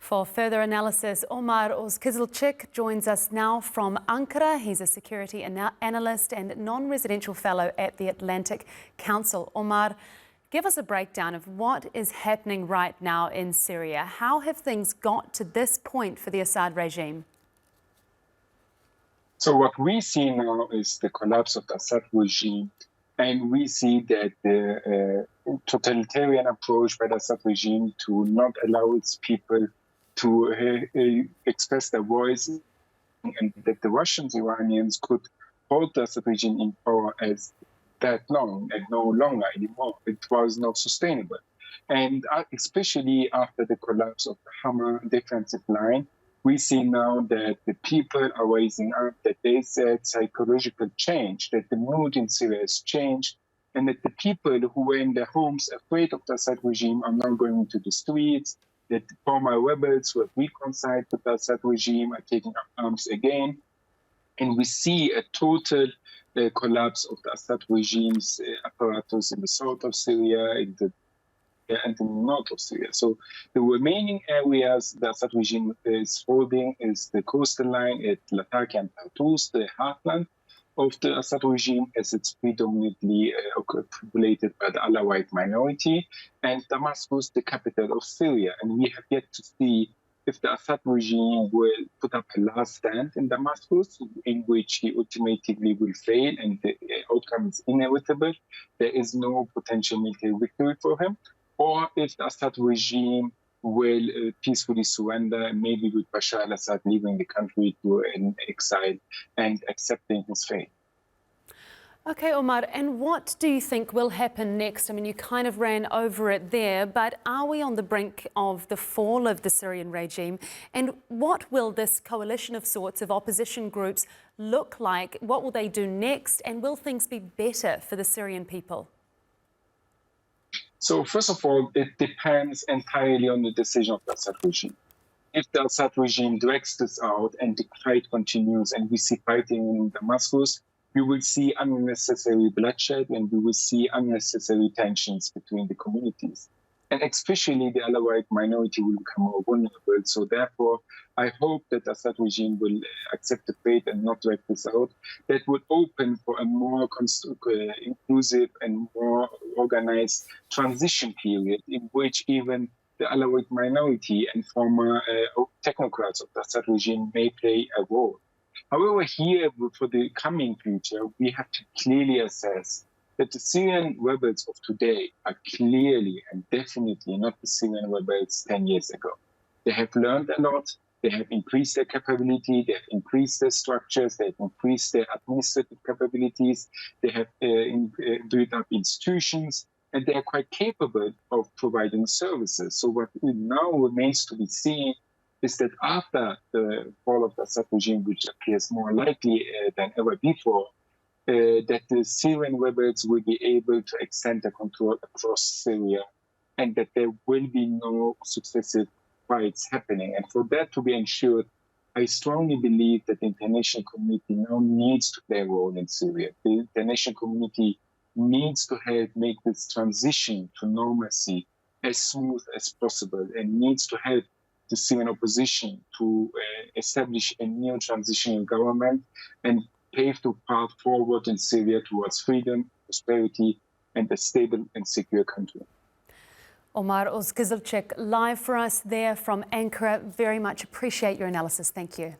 For further analysis, Omer Ozkizilcik joins us now from Ankara. He's a security analyst and non-residential fellow at the Atlantic Council. Omer, give us a breakdown of what is happening right now in Syria. How have things got to this point for the Assad regime? So what we see now is the collapse of the Assad regime, and we see that the totalitarian approach by the Assad regime to not allow its people to express their voice, and that the Russians, Iranians could hold the Assad regime in power as that long and no longer anymore. It was not sustainable. And especially after the collapse of the Hama defensive line, we see now that the people are rising up, that there is a psychological change, that the mood in Syria has changed, and that the people who were in their homes afraid of the Assad regime are now going into the streets, that the former rebels who have reconciled with the Assad regime are taking up arms again. And we see a total collapse of the Assad regime's apparatus in the south of Syria, and in the north of Syria. So the remaining areas the Assad regime is holding is the coastal line at Latakia and Tartus, the heartland of the Assad regime, as it's predominantly populated by the Alawite minority, and Damascus, the capital of Syria. And we have yet to see if the Assad regime will put up a last stand in Damascus, in which he ultimately will fail and the outcome is inevitable. There is no potential military victory for him, or if the Assad regime will peacefully surrender, maybe with Bashar al-Assad leaving the country to an exile and accepting his fate. Okay, Omer, and what do you think will happen next? I mean, you kind of ran over it there, but are we on the brink of the fall of the Syrian regime? And what will this coalition of sorts of opposition groups look like? What will they do next? And will things be better for the Syrian people? So first of all, it depends entirely on the decision of the Assad regime. If the Assad regime drags this out and the fight continues and we see fighting in Damascus, we will see unnecessary bloodshed and we will see unnecessary tensions between the communities. And especially the Alawite minority will become more vulnerable. So therefore, I hope that the Assad regime will accept the fate and not drag this out. That would open for a more inclusive and more organized transition period in which even the Alawite minority and former technocrats of the Assad regime may play a role. However, here, for the coming future, we have to clearly assess that the Syrian rebels of today are clearly and definitely not the Syrian rebels 10 years ago. They have learned a lot, they have increased their capability, they have increased their structures, they have increased their administrative capabilities, they have built up institutions, and they are quite capable of providing services. So what now remains to be seen is that after the fall of the Assad regime, which appears more likely than ever before, that the Syrian rebels will be able to extend their control across Syria, and that there will be no successive fights happening. And for that to be ensured, I strongly believe that the international community now needs to play a role in Syria. The international community needs to help make this transition to normalcy as smooth as possible, and needs to help the Syrian opposition to establish a new transitional government and pave the path forward in Syria towards freedom, prosperity, and a stable and secure country. Omer Ozkizilcik, live for us there from Ankara. Very much appreciate your analysis. Thank you.